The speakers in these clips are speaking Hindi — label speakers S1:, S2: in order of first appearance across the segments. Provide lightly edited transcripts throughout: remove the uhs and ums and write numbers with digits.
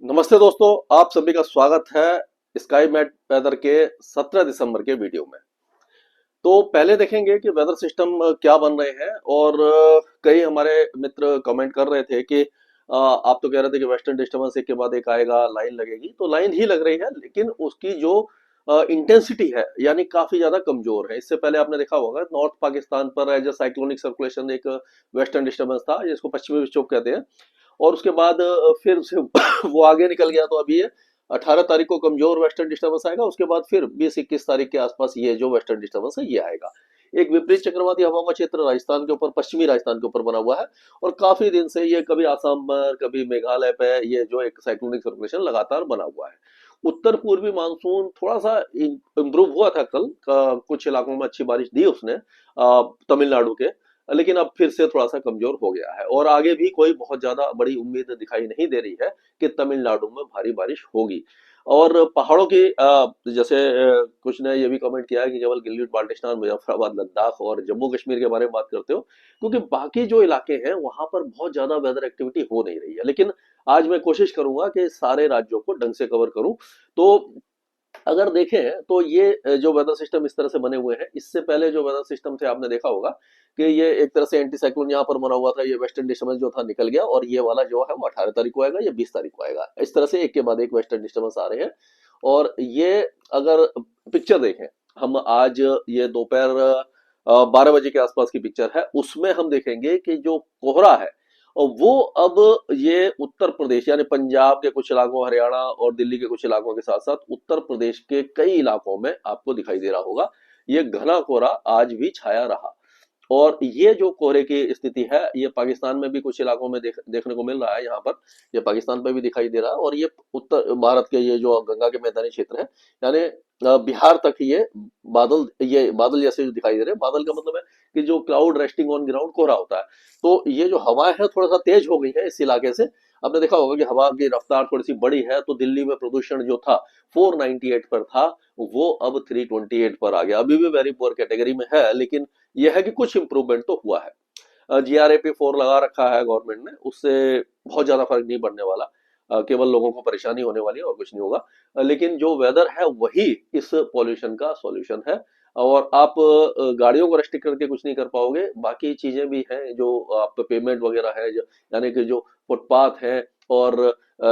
S1: नमस्ते दोस्तों, आप सभी का स्वागत है स्काई मैट वेदर के 17 दिसंबर के वीडियो में। तो पहले देखेंगे कि वेदर सिस्टम क्या बन रहे हैं और कई हमारे मित्र कमेंट कर रहे थे कि आप तो कह रहे थे कि वेस्टर्न डिस्टर्बेंस एक के बाद एक आएगा, लाइन लगेगी। तो लाइन ही लग रही है, लेकिन उसकी जो इंटेंसिटी है यानी काफी ज्यादा कमजोर है। इससे पहले आपने देखा होगा नॉर्थ पाकिस्तान पर एज ए साइक्लोनिक सर्कुलेशन एक वेस्टर्न डिस्टर्बेंस था जिसको पश्चिमी विक्षोभ कहते हैं। और उसके बाद फिर से वो आगे निकल गया। तो अभी ये 18 तारीख को कमजोर वेस्टर्न डिस्टर्बेंस आएगा, उसके बाद फिर 20-21 तारीख के आसपास ये जो वेस्टर्न डिस्टर्बेंस है ये आएगा। एक विपरीत चक्रवाती हवाओं का क्षेत्र राजस्थान के ऊपर, पश्चिमी राजस्थान के ऊपर बना हुआ है और काफी दिन से ये कभी आसाम पर कभी मेघालय पे ये जो एक साइक्लोनिक सर्कुलेशन लगातार बना हुआ है। उत्तर पूर्वी मानसून थोड़ा सा इम्प्रूव हुआ था कल कुछ इलाकों में अच्छी बारिश दी उसने तमिलनाडु के, लेकिन अब फिर से थोड़ा सा कमजोर हो गया है और आगे भी कोई बहुत ज्यादा बड़ी उम्मीद दिखाई नहीं दे रही है कि तमिलनाडु में भारी बारिश होगी। और पहाड़ों की जैसे कुछ ने ये भी कमेंट किया है कि केवल गिलगित बाल्टिस्तान, मुजफ्फराबाद, लद्दाख और जम्मू कश्मीर के बारे में बात करते हो, क्योंकि बाकी जो इलाके हैं वहां पर बहुत ज्यादा वेदर एक्टिविटी हो नहीं रही है। लेकिन आज मैं कोशिश करूंगा कि सारे राज्यों को ढंग से कवर करूं। तो अगर देखें तो ये जो वेदर सिस्टम इस तरह से बने हुए हैं, इससे पहले जो वेदर सिस्टम थे आपने देखा होगा कि ये एक तरह से एंटी साइक्लोन यहाँ पर बना हुआ था। ये वेस्टर्न डिस्टर्बेंस जो था निकल गया और ये वाला जो है वो 18 तारीख को आएगा या 20 तारीख को आएगा। इस तरह से एक के बाद एक वेस्टर्न डिस्टर्बेंस आ रहे हैं। और ये अगर पिक्चर देखें हम आज, ये दोपहर 12 बजे के आसपास की पिक्चर है, उसमें हम देखेंगे कि जो कोहरा है और वो अब ये उत्तर प्रदेश यानी पंजाब के कुछ इलाकों, हरियाणा और दिल्ली के कुछ इलाकों के साथ साथ उत्तर प्रदेश के कई इलाकों में आपको दिखाई दे रहा होगा। ये घना कोहरा आज भी छाया रहा। और ये जो कोहरे की स्थिति है ये पाकिस्तान में भी कुछ इलाकों में देखने को मिल रहा है। यहाँ पर ये पाकिस्तान पे भी दिखाई दे रहा है और ये उत्तर भारत के ये जो गंगा के मैदानी क्षेत्र है यानी बिहार तक ये बादल जैसे जो दिखाई दे रहे हैं। बादल का मतलब है कि जो क्लाउड रेस्टिंग ऑन ग्राउंड कोहरा होता है। तो ये जो हवाएं है थोड़ा सा तेज हो गई है इस इलाके से। आपने देखा होगा कि हवा की रफ्तार थोड़ी सी बड़ी है, तो दिल्ली में प्रदूषण जो था 498 पर था, वो अब 328 पर आ गया। अभी भी वेरी पुअर कैटेगरी में है, लेकिन यह है कि कुछ इंप्रूवमेंट तो हुआ है। GRAP 4 लगा रखा है गवर्नमेंट ने, उससे बहुत ज्यादा फर्क नहीं पड़ने वाला। केवल लोगों को परेशानी होने वाली है और कुछ नहीं होगा। लेकिन जो वेदर है वही इस पॉल्यूशन का सॉल्यूशन है। और आप गाड़ियों को रेस्ट्रिक्ट करके कुछ नहीं कर पाओगे, बाकी चीजें भी हैं जो आप पेमेंट वगैरह है यानी कि जो फुटपाथ है और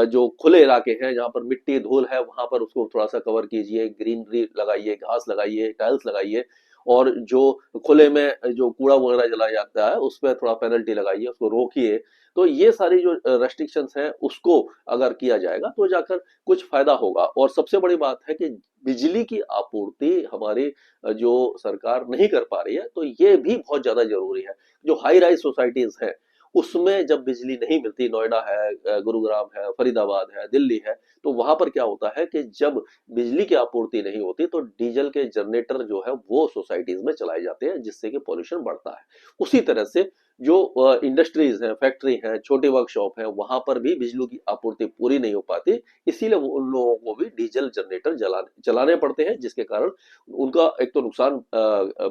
S1: जो खुले इलाके हैं जहाँ पर मिट्टी धूल है वहां पर उसको थोड़ा सा कवर कीजिए, ग्रीनरी लगाइए, घास लगाइए, टाइल्स लगाइए। और जो खुले में जो कूड़ा वगैरह जलाया जाता है उस पर थोड़ा पेनल्टी लगाइए, उसको रोकिए। तो ये सारी जो रेस्ट्रिक्शंस हैं उसको अगर किया जाएगा तो जाकर कुछ फायदा होगा। और सबसे बड़ी बात है कि बिजली की आपूर्ति हमारी जो सरकार नहीं कर पा रही है, तो ये भी बहुत ज्यादा जरूरी है। जो हाई राइज सोसाइटीज है उसमें जब बिजली नहीं मिलती, नोएडा है, गुरुग्राम है, फरीदाबाद है, दिल्ली है, तो वहां पर क्या होता है कि जब बिजली की आपूर्ति नहीं होती तो डीजल के जनरेटर जो है वो सोसाइटीज में चलाए जाते हैं, जिससे कि पॉल्यूशन बढ़ता है। उसी तरह से जो इंडस्ट्रीज हैं, फैक्ट्री हैं, छोटी वर्कशॉप हैं, वहां पर भी बिजली की आपूर्ति पूरी नहीं हो पाती। इसीलिए वो उन लोगों को भी डीजल जनरेटर चलाने पड़ते हैं, जिसके कारण उनका एक तो नुकसान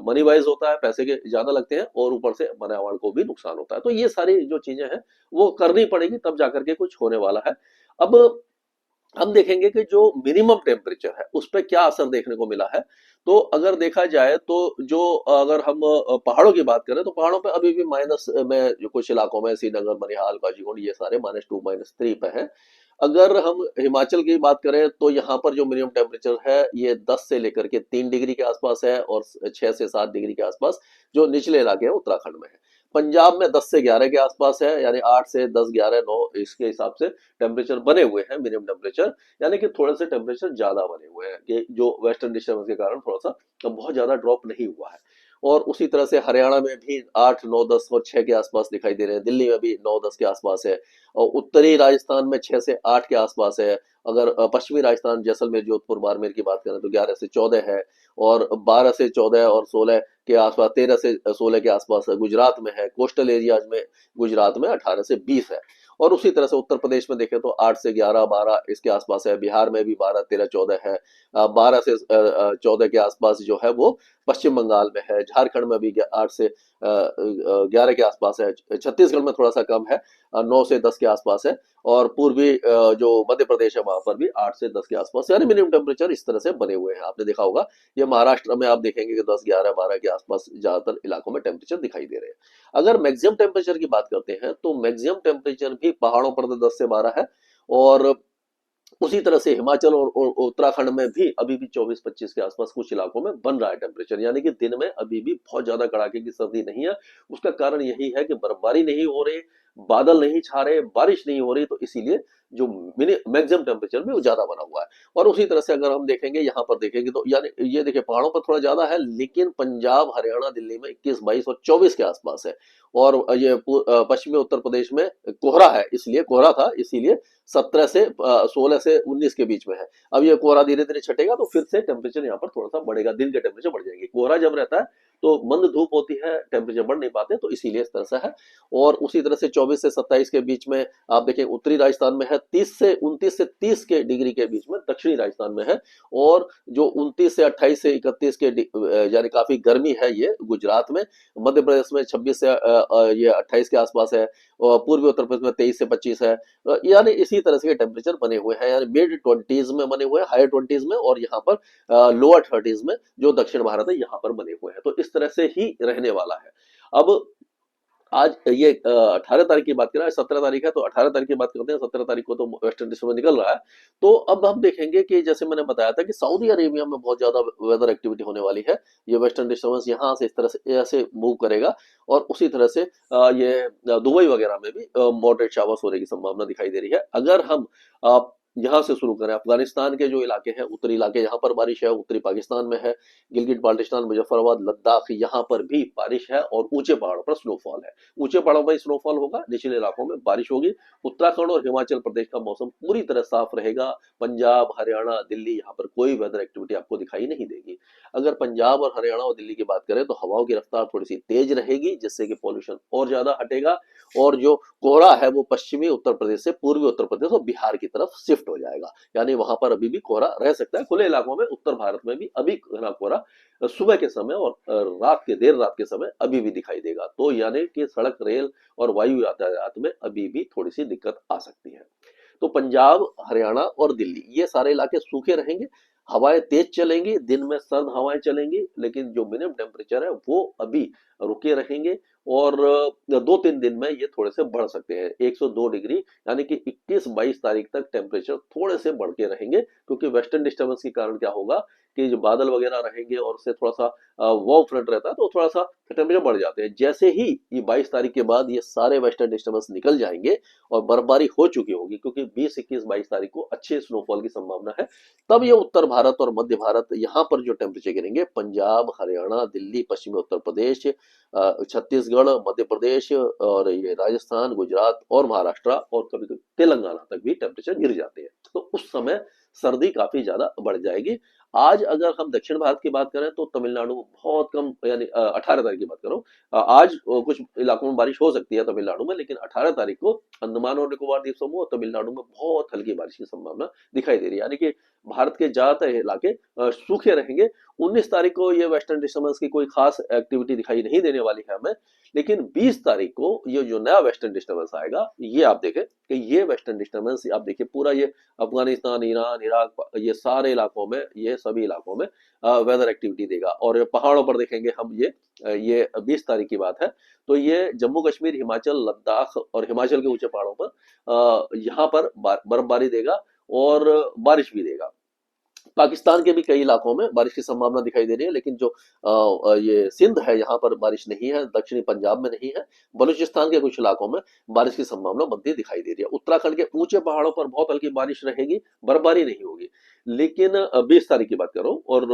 S1: मनी वाइज होता है, पैसे के ज्यादा लगते हैं और ऊपर से पर्यावरण को भी नुकसान होता है। तो ये सारी जो चीजें हैं वो करनी पड़ेगी, तब जाकर के कुछ होने वाला है। अब हम देखेंगे कि जो मिनिमम टेम्परेचर है उस पर क्या असर देखने को मिला है। तो अगर देखा जाए तो जो अगर हम पहाड़ों की बात करें तो पहाड़ों पे अभी भी माइनस में, जो कुछ इलाकों में श्रीनगर, बनिहाल, काजीगुंड, ये सारे -2 -3 पे है। अगर हम हिमाचल की बात करें तो यहाँ पर जो मिनिमम टेम्परेचर है ये 10 से लेकर के 3 डिग्री के आसपास है और 6 से 7 डिग्री के आसपास जो निचले इलाके हैं उत्तराखंड में है। पंजाब में 10 से 11 के आसपास है, यानी 8 से 10, 11, 9 इसके हिसाब से टेम्परेचर बने हुए हैं मिनिमम टेम्परेचर। यानी कि थोड़े से टेम्परेचर ज्यादा बने हुए हैं कि जो वेस्टर्न डिस्टर्बेंस के कारण थोड़ा सा बहुत ज्यादा ड्रॉप नहीं हुआ है। और उसी तरह से हरियाणा में भी 8, 9, 10 और 6 के आसपास दिखाई दे रहे हैं। दिल्ली में भी 9, 10 के आसपास है और उत्तरी राजस्थान में 6 से 8 के आसपास है। अगर पश्चिमी राजस्थान, जैसलमेर, जोधपुर, बाड़मेर की बात करें तो 11 से 14 है और 12 से 14 और 16 के आसपास, 13 से 16 के आसपास गुजरात में है। कोस्टल एरियाज में गुजरात में 18 से 20 है। और उसी तरह से उत्तर प्रदेश में देखें तो 8 से 11, 12 इसके आसपास है। बिहार में भी 12, 13, 14 है। 12 से 14 के आसपास जो है वो पश्चिम बंगाल में है, झारखंड में भी 8 से 11 के आसपास है, छत्तीसगढ़ में थोड़ा सा कम है, 9 से 10 के आसपास है, और पूर्वी जो मध्य प्रदेश है वहां पर भी 8 से 10 के आसपास, यानी मिनिमम टेम्परेचर इस तरह से बने हुए हैं। आपने देखा होगा ये महाराष्ट्र में आप देखेंगे कि 10, 11, 12 के आसपास ज्यादातर इलाकों में टेम्परेचर दिखाई दे रहे हैं। अगर मैक्सिमम टेम्परेचर की बात करते हैं तो मैक्सिमम टेम्परेचर भी पहाड़ों पर तो 10 से 12 है, और उसी तरह से हिमाचल और उत्तराखंड में भी अभी भी 24-25 के आसपास कुछ इलाकों में बन रहा है टेम्परेचर, यानी कि दिन में अभी भी बहुत ज्यादा कड़ाके की सर्दी नहीं है। उसका कारण यही है कि बर्फबारी नहीं हो रही, बादल नहीं छा रहे, बारिश नहीं हो रही, तो इसीलिए जो मैक्सिमम टेम्परेचर भी वो ज्यादा बना हुआ है। और उसी तरह से अगर हम देखेंगे यहाँ पर देखेंगे तो यानी ये देखिए पहाड़ों पर थोड़ा ज्यादा है, लेकिन पंजाब, हरियाणा, दिल्ली में 21, 22 और 24 के आसपास है। और ये पश्चिमी उत्तर प्रदेश में कोहरा है, इसलिए कोहरा था, इसीलिए 17 से 16 से 19 के बीच में है। अब ये कोहरा धीरे धीरे छटेगा तो फिर से टेम्परेचर यहाँ पर थोड़ा सा बढ़ेगा, दिन के टेम्परेचर बढ़ जाएंगे। कोहरा जब रहता है तो मंद धूप होती है, टेम्परेचर बढ़ नहीं पाते, तो इसीलिए इस तरह से है। और उसी तरह से 24 से 27 के बीच में आप देखें उत्तरी राजस्थान में है, 30 से 29 से 30 के डिग्री के बीच में दक्षिणी राजस्थान में है। और जो 29 से 28 से 31 के यानी काफी गर्मी है ये गुजरात में, मध्य प्रदेश में 26 से ये 28 के आसपास है, और पूर्वी उत्तर प्रदेश में 23 से 25 है। यानी इसी तरह से टेम्परेचर बने हुए हैं, यानी मिड 20s में बने हुए हैं, हायर 20s में, और यहाँ पर लोअर 30s में जो दक्षिण भारत है यहाँ पर बने हुए हैं। तो इस तरह से ही रहने वाला है। अब आज ये 18 तारीख की बात कर रहा है, 17 तारीख है, तो 18 तारीख की बात करते हैं। 17 तारीख को तो वेस्टर्न डिस्टर्बेंस निकल रहा है। तो अब हम देखेंगे कि जैसे मैंने बताया था कि सऊदी अरेबिया में बहुत ज्यादा वेदर एक्टिविटी होने वाली है। ये वेस्टर्न डिस्टर्बेंस यहाँ से इस तरह से ऐसे मूव करेगा, और उसी तरह से ये दुबई वगैरह में भी मॉडरेट शावर्स होने की संभावना दिखाई दे रही है। अगर हम यहाँ से शुरू करें, अफगानिस्तान के जो इलाके हैं, उत्तरी इलाके, यहाँ पर बारिश है, उत्तरी पाकिस्तान में है, गिलगिट बाल्टिस्तान, मुजफ्फराबाद, लद्दाख, यहाँ पर भी बारिश है, और ऊंचे पहाड़ों पर स्नोफॉल है। ऊंचे पहाड़ों पर स्नोफॉल होगा, निचले इलाकों में बारिश होगी। उत्तराखंड और हिमाचल प्रदेश का मौसम पूरी तरह साफ रहेगा। पंजाब, हरियाणा, दिल्ली, यहाँ पर कोई वेदर एक्टिविटी आपको दिखाई नहीं देगी। अगर पंजाब और हरियाणा और दिल्ली की बात करें तो हवाओं की रफ्तार थोड़ी सी तेज रहेगी, जिससे कि पॉल्यूशन और ज्यादा हटेगा, और जो कोहरा है वो पश्चिमी उत्तर प्रदेश से पूर्वी उत्तर प्रदेश और बिहार की तरफ शिफ्ट हो जाएगा। यानी वहां पर अभी भी कोहरा रह सकता है। खुले इलाकों में उत्तर भारत में भी अभी घना कोहरा सुबह के समय और रात के देर रात के समय अभी भी दिखाई देगा। तो यानी कि सड़क, रेल और वायु यातायात में अभी भी थोड़ी सी दिक्कत आ सकती है। तो पंजाब, हरियाणा और दिल्ली ये सारे इलाके सूखे रहेंगे, हवाएं तेज चलेंगी, दिन में सर्द हवाएं चलेंगी, लेकिन जो मिनिमम टेम्परेचर है वो अभी रुके रहेंगे। और 2-3 दिन में ये थोड़े से बढ़ सकते हैं, 102 डिग्री, यानी कि 21-22 तारीख तक टेम्परेचर थोड़े से बढ़ के रहेंगे। क्योंकि वेस्टर्न डिस्टर्बेंस के कारण क्या होगा कि जो बादल वगैरह रहेंगे और उससे थोड़ा सा वार्म फ्रंट रहता है, तो थोड़ा सा टेम्परेचर बढ़ जाते हैं। जैसे ही ये 22 तारीख के बाद ये सारे वेस्टर्न डिस्टर्बेंस निकल जाएंगे और बर्फबारी हो चुकी होगी, क्योंकि 20, 21, 22 तारीख को अच्छे स्नोफॉल की संभावना है, तब ये उत्तर भारत और मध्य भारत यहाँ पर जो टेम्परेचर गिरेंगे, पंजाब, हरियाणा, दिल्ली, पश्चिमी उत्तर प्रदेश, छत्तीसगढ़, मध्य प्रदेश, और ये राजस्थान, गुजरात और महाराष्ट्र और कभी कभी तेलंगाना तक भी टेम्परेचर गिर जाते हैं। तो उस समय सर्दी काफी ज्यादा बढ़ जाएगी। आज अगर हम दक्षिण भारत की बात करें तो तमिलनाडु में बहुत कम, यानी 18 तारीख की बात करो, आज कुछ इलाकों में बारिश हो सकती है तमिलनाडु में, लेकिन 18 तारीख को अंडमान और निकोबार द्वीप समूह और तमिलनाडु में बहुत हल्की बारिश की संभावना दिखाई दे रही है। यानी कि भारत के ज्यादातर इलाके सूखे रहेंगे। 19 तारीख को ये वेस्टर्न डिस्टर्बेंस की कोई खास एक्टिविटी दिखाई नहीं देने वाली है हमें, लेकिन 20 तारीख को ये जो नया वेस्टर्न डिस्टर्बेंस आएगा, ये आप देखें कि ये वेस्टर्न डिस्टर्बेंस आप देखिए पूरा ये अफगानिस्तान, ईरान, इराक, ये सारे इलाकों में, ये सभी इलाकों में वेदर एक्टिविटी देगा। और पहाड़ों पर देखेंगे हम ये 20 तारीख की बात है, तो ये जम्मू कश्मीर, हिमाचल, लद्दाख और हिमाचल के ऊंचे पहाड़ों पर यहाँ पर बर्फबारी देगा और बारिश भी देगा। पाकिस्तान के भी कई इलाकों में बारिश की संभावना दिखाई दे रही है, लेकिन जो ये सिंध है यहाँ पर बारिश नहीं है, दक्षिणी पंजाब में नहीं है, बलूचिस्तान के कुछ इलाकों में बारिश की संभावना बनती दिखाई दे रही है। उत्तराखंड के ऊंचे पहाड़ों पर बहुत हल्की बारिश रहेगी, बर्फबारी नहीं होगी। लेकिन 20 तारीख की बात करो और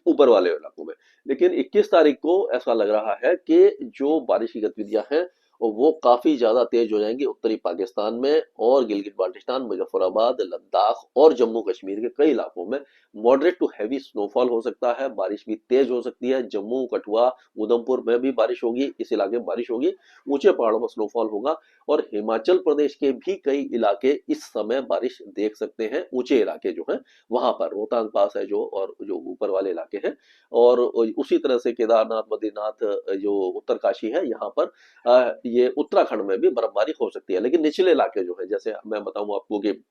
S1: ऊपर वाले इलाकों में, लेकिन 21 तारीख को ऐसा लग रहा है कि जो बारिश की गतिविधियां हैं और वो काफी ज्यादा तेज हो जाएंगी उत्तरी पाकिस्तान में और गिलगित बाल्टिस्तान, मुजफ्फराबाद, लद्दाख और जम्मू कश्मीर के कई इलाकों में मॉडरेट टू हैवी स्नोफॉल हो सकता है। बारिश भी तेज हो सकती है। जम्मू, कठुआ, उधमपुर में भी बारिश होगी, इस इलाके में बारिश होगी। ऊंचे पहाड़ों में स्नोफॉल होगा और हिमाचल प्रदेश के भी कई इलाके इस समय बारिश देख सकते हैं। ऊंचे इलाके जो हैं वहां पर रोहतांग पास है जो, और जो ऊपर वाले इलाके हैं, और उसी तरह से केदारनाथ, बद्रीनाथ, जो उत्तरकाशी है, यहाँ पर ये उत्तराखंड में भी बर्फबारी हो सकती है। लेकिन निचले इलाके जो है, जैसे मैं बताऊं आपको कि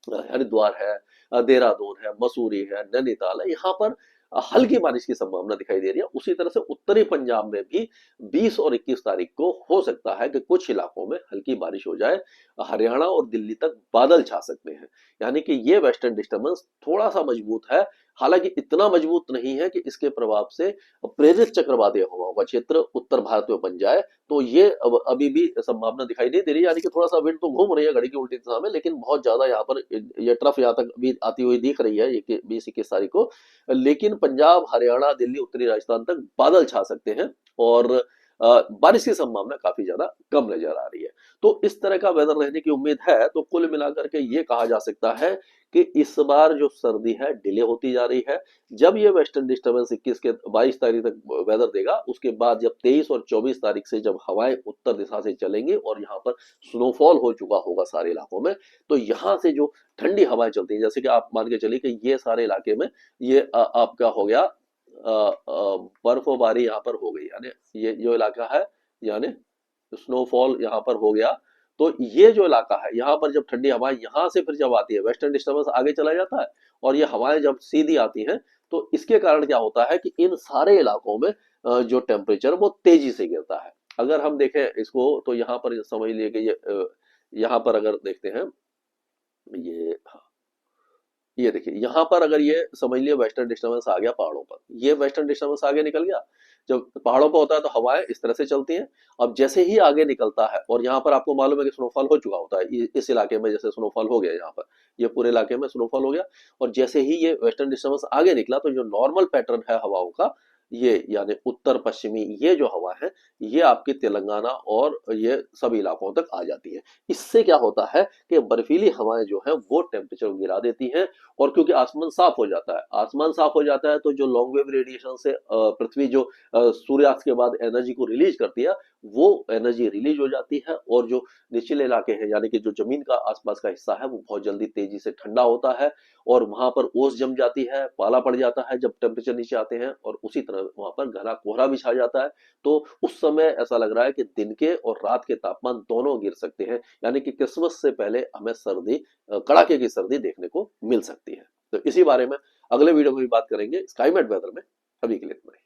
S1: हरिद्वार है, देहरादून है, मसूरी है, नैनीताल है, यहाँ पर हल्की बारिश की संभावना दिखाई दे रही है। उसी तरह से उत्तरी पंजाब में भी 20 और 21 तारीख को हो सकता है कि कुछ इलाकों में हल्की बारिश हो जाए। हरियाणा और दिल्ली तक बादल छा सकते हैं। यानी कि ये वेस्टर्न डिस्टर्बेंस थोड़ा सा मजबूत है, हालांकि इतना मजबूत नहीं है कि इसके प्रभाव से प्रेरित चक्रवाती हवाओं का क्षेत्र उत्तर भारत में बन जाए। तो ये अभी भी संभावना दिखाई नहीं दे रही, यानी कि थोड़ा सा विंड तो घूम रही है घड़ी की उल्टी दिशा में, लेकिन बहुत ज्यादा यहाँ पर ये ट्रफ यहाँ तक भी आती हुई दिख रही है ये 20-21 तारीख को। लेकिन पंजाब, हरियाणा, दिल्ली, उत्तरी राजस्थान तक बादल छा सकते हैं और बारिश की संभावना काफी ज्यादा कम नजर आ रही है। तो इस तरह का वेदर रहने की उम्मीद है। तो कुल मिलाकर के ये कहा जा सकता है कि इस बार जो सर्दी है डिले होती जा रही है। जब ये वेस्टर्न डिस्टर्बेंस 21 के 22 तारीख तक वेदर देगा, उसके बाद जब 23 और 24 तारीख से जब हवाएं उत्तर दिशा से चलेंगी और यहाँ पर स्नोफॉल हो चुका होगा सारे इलाकों में, तो यहाँ से जो ठंडी हवाएं चलती हैं, जैसे कि आप मान के चलिए कि ये सारे इलाके में ये आपका हो गया बर्फबारी यहाँ पर हो गई, यानी ये जो इलाका है, यानी स्नोफॉल यहाँ पर हो गया। तो ये जो इलाका है, यहाँ पर जब ठंडी हवाएं यहाँ से फिर जब आती है, वेस्टर्न डिस्टर्बेंस आगे चला जाता है और ये हवाएं जब सीधी आती हैं, तो इसके कारण क्या होता है कि इन सारे इलाकों में जो टेम्परेचर वो तेजी से गिरता है। अगर हम देखें इसको तो यहाँ पर समझ लिए कि यहाँ पर अगर देखते हैं, ये ये देखिए यहाँ पर अगर ये समझ लिया वेस्टर्न डिस्टर्बेंस आ गया पहाड़ों पर, ये वेस्टर्न डिस्टर्बेंस आगे निकल गया। जब पहाड़ों पर होता है तो हवाएं इस तरह से चलती हैं। अब जैसे ही आगे निकलता है, और यहाँ पर आपको मालूम है कि स्नोफॉल हो चुका होता है, इस इलाके में जैसे स्नोफॉल हो गया, यहाँ पर ये पूरे इलाके में स्नोफॉल हो गया। और जैसे ही ये वेस्टर्न डिस्टर्बेंस आगे निकला तो जो नॉर्मल पैटर्न है हवाओं का, ये यानी उत्तर पश्चिमी ये जो हवा है, ये आपके तेलंगाना और ये सभी इलाकों तक आ जाती है। इससे क्या होता है कि बर्फीली हवाएं जो है वो टेम्परेचर गिरा देती हैं। और क्योंकि आसमान साफ हो जाता है, आसमान साफ हो जाता है, तो जो लॉन्ग वेव रेडिएशन से पृथ्वी जो सूर्यास्त के बाद एनर्जी को रिलीज करती है, वो एनर्जी रिलीज हो जाती है। और जो निचले इलाके हैं, यानी कि जो जमीन का आसपास का हिस्सा है, वो बहुत जल्दी तेजी से ठंडा होता है और वहां पर ओस जम जाती है, पाला पड़ जाता है जब टेम्परेचर नीचे आते हैं, और उसी तरह वहां पर घना कोहरा भी छा जाता है। तो उस समय ऐसा लग रहा है कि दिन के और रात के तापमान दोनों गिर सकते हैं, यानी कि क्रिसमस से पहले हमें सर्दी, कड़ाके की सर्दी देखने को मिल सकती है। तो इसी बारे में अगले वीडियो में भी बात करेंगे स्काईमेट वेदर में। अभी के लिए इतना ही।